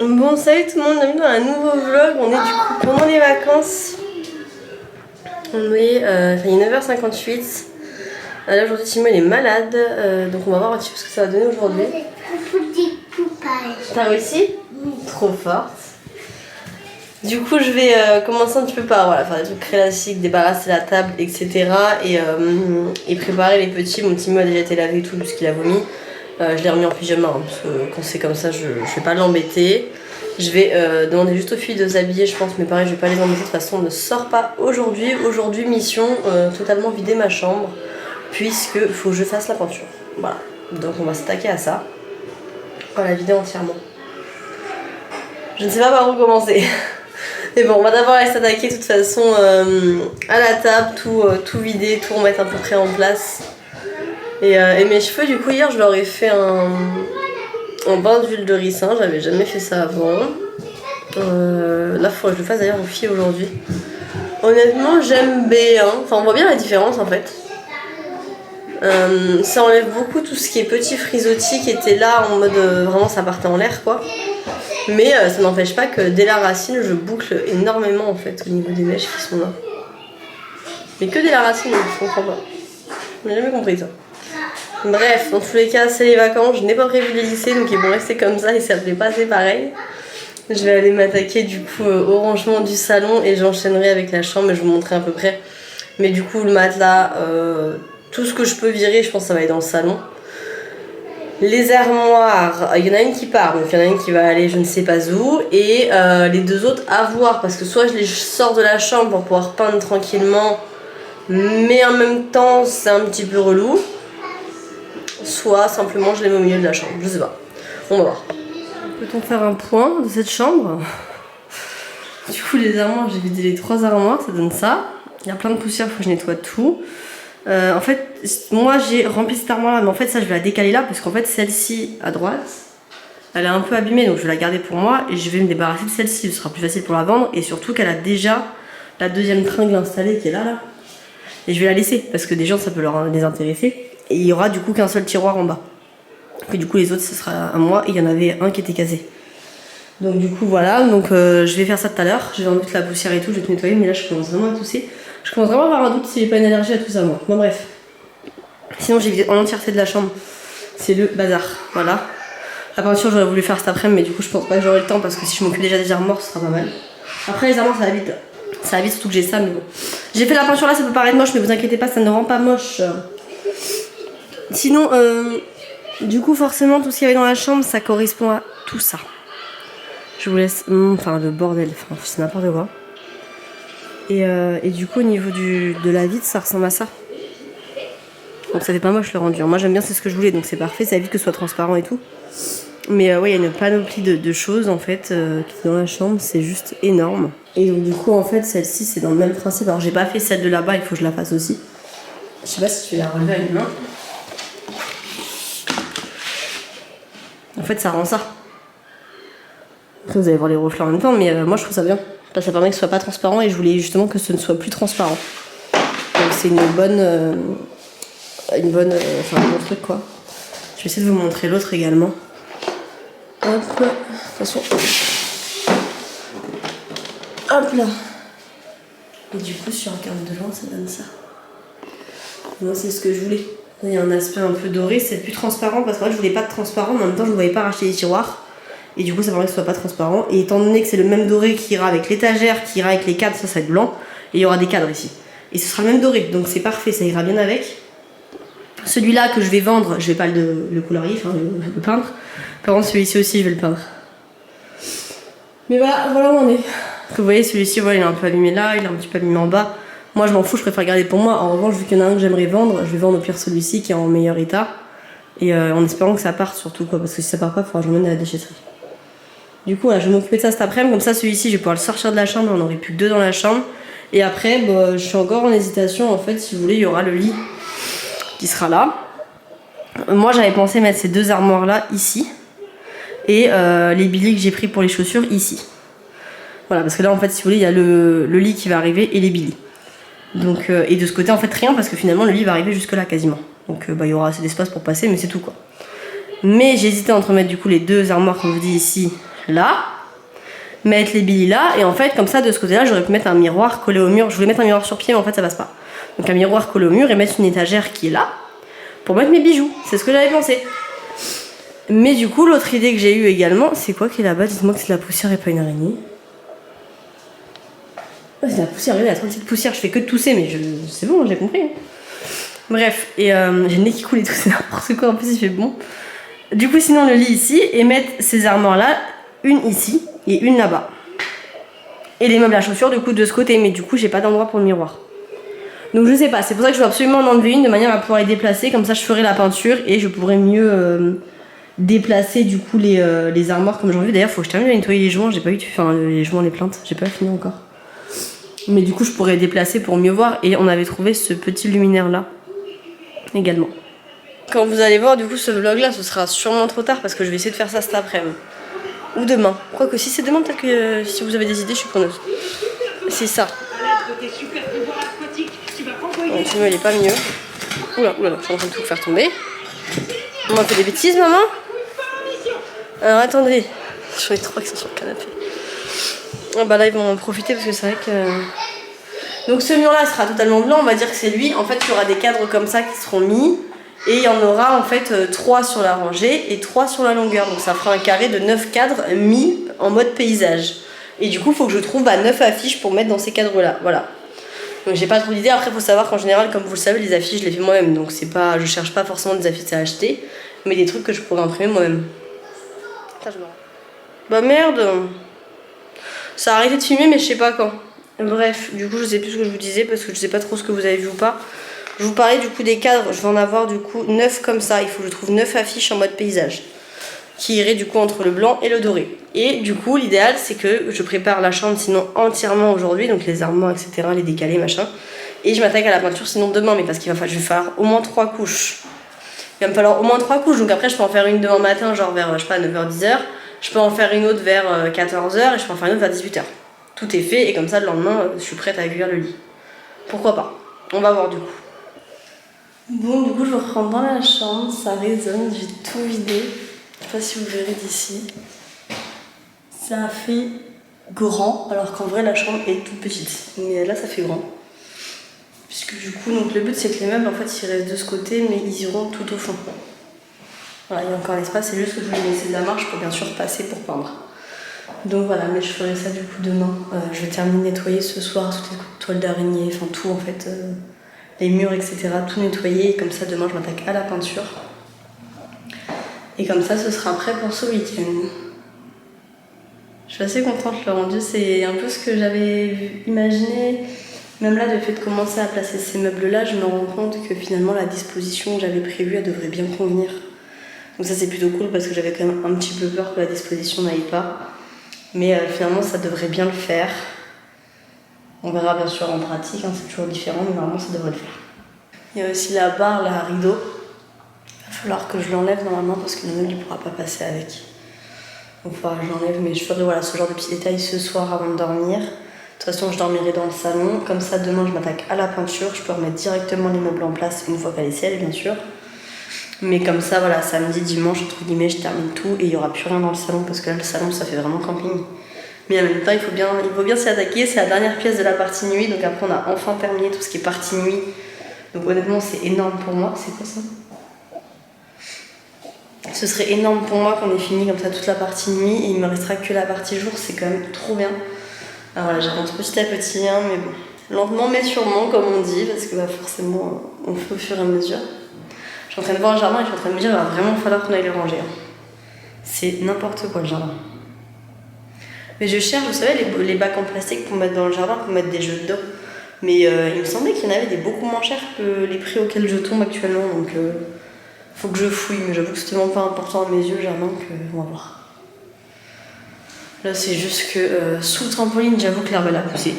Bon, salut tout le monde, bienvenue dans un nouveau vlog. On est du coup pendant les vacances. On est, il est 9h58. Là aujourd'hui Timo il est malade, donc on va voir un petit peu ce que ça va donner aujourd'hui. T'as réussi? Trop forte. Du coup je vais commencer un petit peu par faire des trucs classiques, débarrasser la table, etc. Et préparer les petits. Mon Timo a déjà été lavé et tout puisqu'il a vomi. Je l'ai remis en pyjama hein, parce que quand c'est comme ça je vais pas l'embêter. Je vais demander juste aux filles de s'habiller je pense, mais pareil je vais pas les embêter, de toute façon on ne sort pas aujourd'hui. Aujourd'hui mission totalement vider ma chambre puisque faut que je fasse la peinture. Voilà, donc on va s'attaquer à ça. On va la vider entièrement. Je ne sais pas par où commencer. Mais bon, on va d'abord aller s'attaquer de toute façon à la table, tout vider, tout remettre à peu près en place. Et mes cheveux, du coup, hier, je leur ai fait un bain d'huile de ricin. J'avais jamais fait ça avant. Là, il faudrait que je le fasse d'ailleurs aux filles aujourd'hui. Honnêtement, j'aime bien. Enfin, on voit bien la différence en fait. Ça enlève beaucoup tout ce qui est petit frisottis qui était là en mode vraiment ça partait en l'air quoi. Mais ça n'empêche pas que dès la racine, je boucle énormément en fait au niveau des mèches qui sont là. Mais que dès la racine, je comprends pas. J'ai jamais compris ça. Bref, dans tous les cas, c'est les vacances, je n'ai pas prévu de les lisser, donc ils vont rester comme ça et ça me fait passer pareil. Je vais aller m'attaquer du coup au rangement du salon et j'enchaînerai avec la chambre et je vous montrerai à peu près. Mais du coup, le matelas, tout ce que je peux virer, je pense que ça va aller dans le salon. Les armoires, il y en a une qui part, donc il y en a une qui va aller je ne sais pas où. Et les deux autres à voir, parce que soit je les sors de la chambre pour pouvoir peindre tranquillement, mais en même temps c'est un petit peu relou. Soit simplement je les mets au milieu de la chambre, je sais pas. On va voir. Peut-on faire un point de cette chambre? Du coup les armoires, j'ai vidé les 3 armoires, ça donne ça. Il y a plein de poussière, il faut que je nettoie tout. En fait, moi j'ai rempli cette armoire là, mais en fait ça je vais la décaler là parce qu'en fait celle-ci à droite, elle est un peu abîmée donc je vais la garder pour moi et je vais me débarrasser de celle-ci, ce sera plus facile pour la vendre et surtout qu'elle a déjà la deuxième tringle installée qui est là. Et je vais la laisser parce que des gens ça peut leur désintéresser. Et il y aura du coup qu'un seul tiroir en bas. Et du coup les autres ce sera à moi et il y en avait un qui était cassé. Donc du coup voilà, donc je vais faire ça tout à l'heure. Je vais enlever toute la poussière et tout, je vais tout nettoyer mais là je commence vraiment à tousser. Je commence vraiment à avoir un doute si j'ai pas une allergie à tout ça moi. Bon bref. Sinon j'ai vidé en entièreté de la chambre. C'est le bazar, voilà. La peinture j'aurais voulu faire cet après-midi mais du coup je pense pas que j'aurai le temps parce que si je m'occupe déjà des armoires ce sera pas mal. Après les armoires ça va vite. Ça va vite surtout que j'ai ça mais bon. J'ai fait la peinture là, ça peut paraître moche mais vous inquiétez pas, ça ne rend pas moche. Sinon, du coup, forcément, tout ce qu'il y avait dans la chambre, ça correspond à tout ça. Je vous laisse... Enfin, le bordel, enfin, c'est n'importe quoi. Et du coup, au niveau de la vitre, ça ressemble à ça. Donc ça fait pas moche le rendu. Moi, j'aime bien, c'est ce que je voulais, donc c'est parfait. Ça évite que ce soit transparent et tout. Mais ouais, il y a une panoplie de choses, en fait, qui est dans la chambre. C'est juste énorme. Et donc, du coup, en fait, celle-ci, c'est dans le même principe. Alors, j'ai pas fait celle de là-bas, il faut que je la fasse aussi. Je sais pas si je vais la relever à une main. En fait ça rend ça. Après vous allez voir les reflets en même temps mais moi je trouve ça bien. Parce que ça permet que ce soit pas transparent et je voulais justement que ce ne soit plus transparent. Donc c'est un bon truc quoi. Je vais essayer de vous montrer l'autre également. Hop, attention. Hop là. Et du coup sur un cadre devant ça donne ça. Moi c'est ce que je voulais. Il y a un aspect un peu doré, c'est plus transparent parce que je voulais pas de transparent, mais en même temps je ne voyais pas racheter les tiroirs. Et du coup ça permet que ce soit pas transparent. Et étant donné que c'est le même doré qui ira avec l'étagère, qui ira avec les cadres, ça va être blanc. Et il y aura des cadres ici. Et ce sera le même doré, donc c'est parfait, ça ira bien avec. Celui-là que je vais vendre, je vais pas le colorier, enfin le peindre. Par contre celui-ci aussi je vais le peindre. Mais voilà où on est. Que vous voyez celui-ci, voilà, il est un peu abîmé là, il est un petit peu abîmé en bas. Moi je m'en fous, je préfère garder pour moi. En revanche, vu qu'il y en a un que j'aimerais vendre, je vais vendre au pire celui-ci qui est en meilleur état. Et en espérant que ça parte surtout quoi, parce que si ça part pas, il faudra que je l'emmène à la déchetterie. Du coup, voilà, je vais m'occuper de ça cet après-midi. Comme ça, celui-ci, je vais pouvoir le sortir de la chambre. On n'aurait plus que 2 dans la chambre. Et après, je suis encore en hésitation. En fait, si vous voulez, il y aura le lit qui sera là. Moi, j'avais pensé mettre ces 2 armoires-là ici. Et les billets que j'ai pris pour les chaussures ici. Voilà, parce que là, en fait, si vous voulez, il y a le lit qui va arriver et les billets. Donc, et de ce côté, en fait, rien, parce que finalement, le lit va arriver jusque là quasiment. Donc, il y aura assez d'espace pour passer, mais c'est tout quoi. Mais j'ai hésité entre mettre du coup les 2 armoires, comme je vous dis ici, là, mettre les Billy là, et en fait comme ça de ce côté là j'aurais pu mettre un miroir collé au mur. Je voulais mettre un miroir sur pied mais en fait ça passe pas. Donc un miroir collé au mur et mettre une étagère qui est là pour mettre mes bijoux. C'est ce que j'avais pensé. Mais du coup l'autre idée que j'ai eue également, c'est quoi qui est là-bas? Dites-moi que c'est de la poussière et pas une araignée. Ouais, c'est de la poussière, regardez, il y a trop de petites poussières, je fais que de tousser mais c'est bon, j'ai compris. Bref, et j'ai le nez qui coule et tout, c'est n'importe quoi, en plus il fait bon. Du coup sinon le lit ici et mettre ces armoires là, une ici et une là-bas. Et les meubles à chaussures du coup de ce côté, mais du coup j'ai pas d'endroit pour le miroir. Donc je sais pas, c'est pour ça que je veux absolument en enlever une de manière à pouvoir les déplacer, comme ça je ferai la peinture et je pourrai mieux déplacer du coup les armoires comme j'ai envie. D'ailleurs faut que je termine de nettoyer les joints, j'ai pas eu, enfin les joints, les plaintes, j'ai pas fini encore. Mais du coup je pourrais déplacer pour mieux voir et on avait trouvé ce petit luminaire là également. Quand vous allez voir du coup ce vlog là, ce sera sûrement trop tard parce que je vais essayer de faire ça cet après-midi. Ou demain. Quoique si c'est demain, peut-être que si vous avez des idées, je suis preneuse. C'est ça. Ouais, sinon il est pas mieux. Oula, oula, je suis en train de tout faire tomber. On m'a fait des bêtises, maman. Alors attendez. J'en ai trois qui sont sur le canapé. Ah bah là ils vont en profiter parce que c'est vrai que... Donc ce mur là sera totalement blanc, on va dire que c'est lui. En fait il y aura des cadres comme ça qui seront mis. Et il y en aura en fait 3 sur la rangée et 3 sur la longueur. Donc ça fera un carré de 9 cadres mis en mode paysage. Et du coup il faut que je trouve 9 affiches pour mettre dans ces cadres là. Voilà. Donc j'ai pas trop d'idées. Après il faut savoir qu'en général comme vous le savez les affiches je les fais moi-même. Donc c'est pas, je cherche pas forcément des affiches à acheter. Mais des trucs que je pourrais imprimer moi-même. Bah merde. Ça a arrêté de filmer mais je sais pas quand. Bref, du coup je sais plus ce que je vous disais parce que je sais pas trop ce que vous avez vu ou pas. Je vous parlais du coup des cadres, je vais en avoir du coup 9 comme ça, il faut que je trouve 9 affiches en mode paysage qui iraient du coup entre le blanc et le doré. Et du coup l'idéal c'est que je prépare la chambre sinon entièrement aujourd'hui, donc les armoires etc, les décalés machin. Et je m'attaque à la peinture sinon demain, mais parce qu'il va falloir au moins 3 couches. Il va me falloir au moins 3 couches, donc après je peux en faire une demain matin genre vers je sais pas 9h 10h. Je peux en faire une autre vers 14h et je peux en faire une autre vers 18h. Tout est fait et comme ça le lendemain je suis prête à accueillir le lit. Pourquoi pas? On va voir du coup. Bon, du coup, je rentre dans la chambre, ça résonne, j'ai tout vidé. Je sais pas si vous verrez d'ici. Ça a fait grand, alors qu'en vrai, la chambre est toute petite. Mais là, ça fait grand. Puisque du coup, donc, le but, c'est que les meubles, en fait, ils restent de ce côté, mais ils iront tout au fond. Voilà, il y a encore l'espace, c'est juste que je voulais laisser de la marche pour bien sûr passer pour peindre. Donc voilà, mais je ferai ça du coup demain. Je vais terminer de nettoyer ce soir toutes les toiles d'araignée, enfin tout en fait. Les murs, etc. Tout nettoyer et comme ça demain je m'attaque à la peinture. Et comme ça ce sera prêt pour ce week-end. Je suis assez contente le rendu, c'est un peu ce que j'avais imaginé. Même là, le fait de commencer à placer ces meubles-là, je me rends compte que finalement la disposition que j'avais prévue, elle devrait bien convenir. Donc ça c'est plutôt cool parce que j'avais quand même un petit peu peur que la disposition n'aille pas. Mais finalement ça devrait bien le faire. On verra bien sûr en pratique, hein, c'est toujours différent, mais normalement ça devrait le faire. Il y a aussi la barre, la rideau. Il va falloir que je l'enlève normalement parce que le meuble ne pourra pas passer avec. Donc il faudra que je l'enlève, mais je ferai voilà, ce genre de petits détails ce soir avant de dormir. De toute façon je dormirai dans le salon, comme ça demain je m'attaque à la peinture, je peux remettre directement les meubles en place une fois qu'elle est ciel bien sûr. Mais comme ça voilà, samedi, dimanche entre guillemets je termine tout et il n'y aura plus rien dans le salon parce que là le salon ça fait vraiment camping. Mais en même temps, il faut bien s'y attaquer. C'est la dernière pièce de la partie nuit. Donc après, on a enfin terminé tout ce qui est partie nuit. Donc honnêtement, c'est énorme pour moi. C'est quoi ça? Ce serait énorme pour moi qu'on ait fini comme ça toute la partie nuit. Et il me restera que la partie jour. C'est quand même trop bien. Alors voilà, j'avance petit à petit. Hein, mais bon, lentement mais sûrement, comme on dit. Parce que bah, forcément, on fait au fur et à mesure. Je suis en train de voir le jardin et je suis en train de me dire qu'il va vraiment falloir qu'on aille le ranger. Hein. C'est n'importe quoi le jardin. Mais je cherche, vous savez, les bacs en plastique pour mettre dans le jardin, pour mettre des jeux dedans. Mais il me semblait qu'il y en avait des beaucoup moins chers que les prix auxquels je tombe actuellement. Donc faut que je fouille, mais j'avoue que c'est tellement pas important à mes yeux le jardin qu'on va voir. Là c'est juste que sous le trampoline, j'avoue que l'herbe elle a poussé.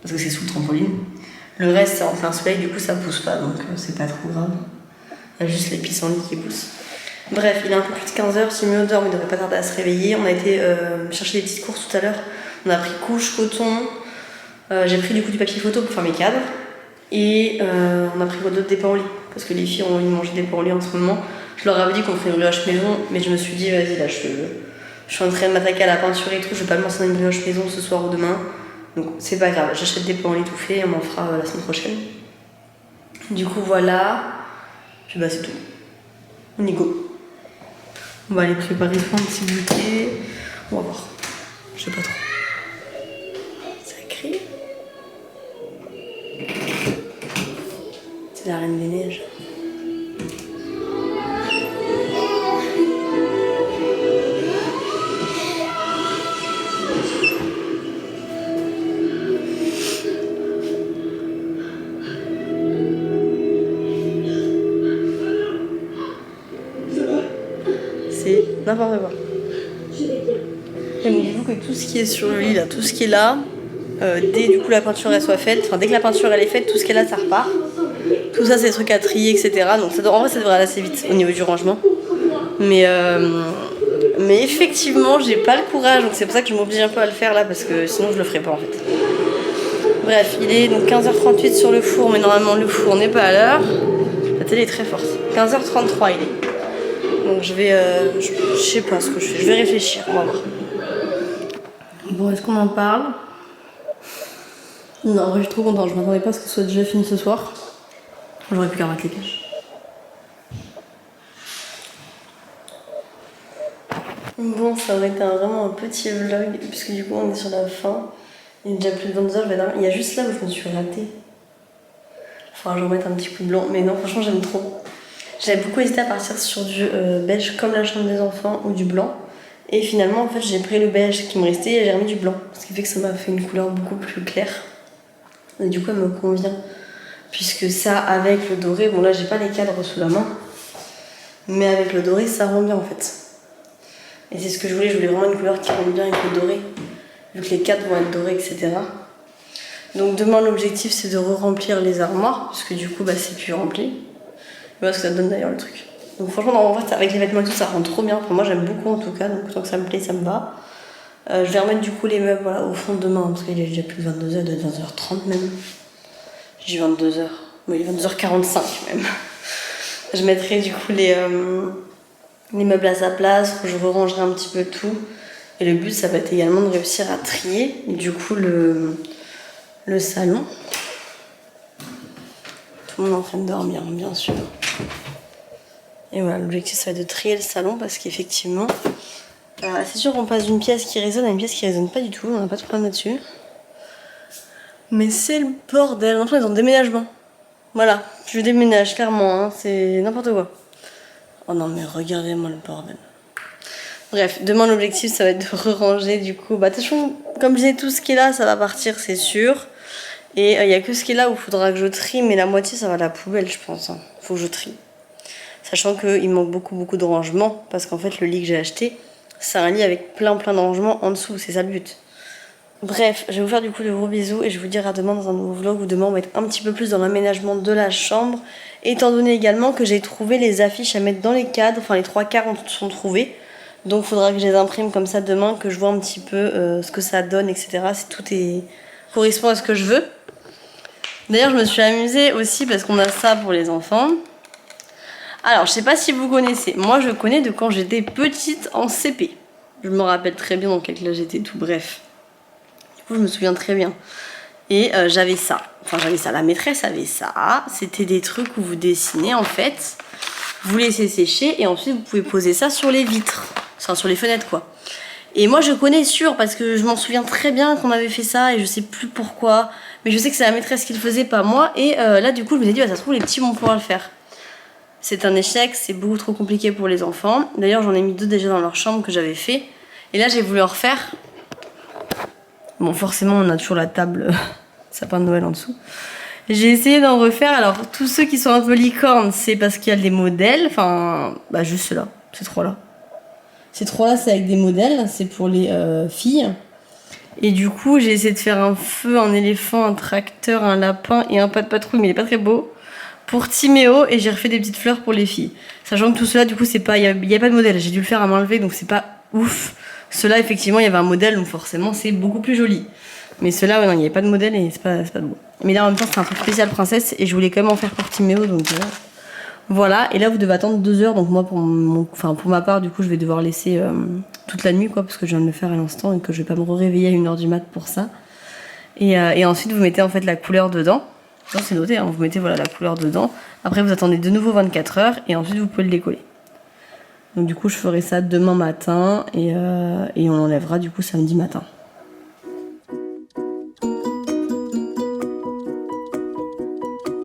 Parce que c'est sous le trampoline. Le reste c'est en plein soleil, du coup ça pousse pas, donc c'est pas trop grave. Il y a juste les pissenlits qui poussent. Bref, il est un peu plus de 15h, si mieux dort, mais il devrait pas tarder à se réveiller. On a été chercher des petites courses tout à l'heure. On a pris couche, coton. J'ai pris du coup du papier photo pour faire mes cadres. Et on a pris quoi d'autre? Des pains au lit. Parce que les filles ont envie de manger des pains au lit en ce moment. Je leur avais dit qu'on ferait une brioche maison, mais je me suis dit, vas-y, là, Je suis en train de m'attaquer à la peinture et tout, je vais pas me lancer dans une brioche maison ce soir ou demain. Donc c'est pas grave, j'achète des plans étouffés et on en fera la semaine prochaine. Du coup voilà, puis bah c'est tout. On y go. On va aller préparer un petit bouquet. On va voir. Je sais pas trop. Ça crie. C'est la Reine des Neiges. C'est n'importe quoi. Et donc, du coup, que tout ce qui est sur le lit, là, tout ce qui est là, dès du coup la peinture elle soit faite, enfin dès que la peinture elle est faite, tout ce qui est là ça repart. Tout ça c'est des trucs à trier, etc. Donc ça, en vrai ça devrait aller assez vite au niveau du rangement. Mais effectivement j'ai pas le courage, donc c'est pour ça que je m'oblige un peu à le faire là, parce que sinon je le ferai pas en fait. Bref, il est donc 15h38 sur le four, mais normalement le four n'est pas à l'heure. La télé est très forte. 15h33 il est. Donc je vais, je sais pas ce que je fais, je vais réfléchir, on va voir. Bon, est-ce qu'on en parle? Non, en vrai, je suis trop contente. Je m'attendais pas à ce que ce soit déjà fini ce soir. J'aurais pu qu'à mettre les caches. Bon, ça aurait été vraiment un petit vlog, puisque du coup, on est sur la fin. Il est déjà plus de 22h, je vais dormir. Il y a juste là où je me suis ratée. Faudra que je remette un petit coup de blanc. Mais non, franchement, j'aime trop. J'avais beaucoup hésité à partir sur du beige comme la chambre des enfants ou du blanc. Et finalement, en fait, j'ai pris le beige qui me restait et j'ai remis du blanc. Ce qui fait que ça m'a fait une couleur beaucoup plus claire. Et du coup, elle me convient. Puisque ça, avec le doré, bon là, j'ai pas les cadres sous la main. Mais avec le doré, ça rend bien en fait. Et c'est ce que je voulais vraiment une couleur qui rend bien avec le doré. Vu que les cadres vont être dorés, etc. Donc demain, l'objectif, c'est de re-remplir les armoires. Parce que du coup, bah, c'est plus rempli. Voilà ce que ça donne d'ailleurs le truc. Donc franchement, en fait, avec les vêtements et tout, ça rend trop bien. Enfin, moi, j'aime beaucoup en tout cas. Donc tant que ça me plaît, ça me va. Je vais remettre du coup les meubles voilà, au fond demain. Parce qu'il est déjà plus de 22h, de 22h30 même. J'ai 22h. Oui, 22h45 même. Je mettrai du coup les meubles à sa place. Je rangerai un petit peu tout. Et le but, ça va être également de réussir à trier du coup le salon. Tout le monde est en train de dormir, bien sûr. Et voilà, l'objectif, ça va être de trier le salon parce qu'effectivement, c'est sûr qu'on passe d'une pièce qui résonne à une pièce qui résonne pas du tout. On n'a pas de problème là-dessus. Mais c'est le bordel. Enfin, ils ont déménagement. Voilà, je déménage clairement, hein. C'est n'importe quoi. Oh non, mais regardez-moi le bordel. Bref, demain l'objectif ça va être de re-ranger du coup. Bah, de toute façon, comme je disais, tout ce qui est là, ça va partir, c'est sûr. Et il n'y a que ce qui est là où il faudra que je trie, mais la moitié ça va à la poubelle, je pense. Hein. Faut que je trie. Sachant qu'il manque beaucoup de rangements, parce qu'en fait, le lit que j'ai acheté, c'est un lit avec plein de rangements en dessous, c'est ça le but. Bref, je vais vous faire du coup de gros bisous et je vous dire à demain dans un nouveau vlog où demain on va être un petit peu plus dans l'aménagement de la chambre, étant donné également que j'ai trouvé les affiches à mettre dans les cadres, enfin les 3/4 sont trouvés, donc il faudra que je les imprime comme ça demain, que je vois un petit peu ce que ça donne, etc. Si tout correspond à ce que je veux. D'ailleurs je me suis amusée aussi parce qu'on a ça pour les enfants. Alors je sais pas si vous connaissez, moi je connais de quand j'étais petite en CP. Je me rappelle très bien dans quel classe j'étais, tout bref. Je me souviens très bien. Et j'avais ça. Enfin, j'avais ça. La maîtresse avait ça. C'était des trucs où vous dessinez, en fait. Vous laissez sécher et ensuite, vous pouvez poser ça sur les vitres. Enfin, sur les fenêtres, quoi. Et moi, je connais sûr parce que je m'en souviens très bien qu'on avait fait ça et je sais plus pourquoi. Mais je sais que c'est la maîtresse qui le faisait, pas moi. Et là, du coup, je me suis dit, bah, ça se trouve, les petits vont pouvoir le faire. C'est un échec. C'est beaucoup trop compliqué pour les enfants. D'ailleurs, j'en ai mis 2 déjà dans leur chambre que j'avais fait. Et là, j'ai voulu en refaire. Bon, forcément, on a toujours la table sapin de Noël en dessous. J'ai essayé d'en refaire. Alors, tous ceux qui sont un peu licornes, c'est parce qu'il y a des modèles. Enfin, bah, juste ceux-là. Ces 3-là. Ces 3-là, c'est avec des modèles. C'est pour les filles. Et du coup, j'ai essayé de faire un feu, un éléphant, un tracteur, un lapin et un pas de patrouille, mais il est pas très beau. Pour Timéo, et j'ai refait des petites fleurs pour les filles. Sachant que tout cela, du coup, c'est pas, il y a pas de modèle. J'ai dû le faire à main levée, donc c'est pas ouf. Ceux-là, effectivement, il y avait un modèle, donc forcément, c'est beaucoup plus joli. Mais ceux-là, ouais, non, il n'y avait pas de modèle et c'est pas beau. Mais là, en même temps, c'est un truc spécial princesse et je voulais quand même en faire pour Timéo, donc Voilà, et là vous devez attendre 2 heures, donc moi pour ma part du coup je vais devoir laisser toute la nuit quoi, parce que je viens de le faire à l'instant et que je vais pas me réveiller à 1h du mat pour ça. Et ensuite vous mettez en fait la couleur dedans, ça c'est noté, hein, vous mettez voilà la couleur dedans, après vous attendez de nouveau 24 heures et ensuite vous pouvez le décoller. Donc du coup je ferai ça demain matin et on l'enlèvera du coup samedi matin.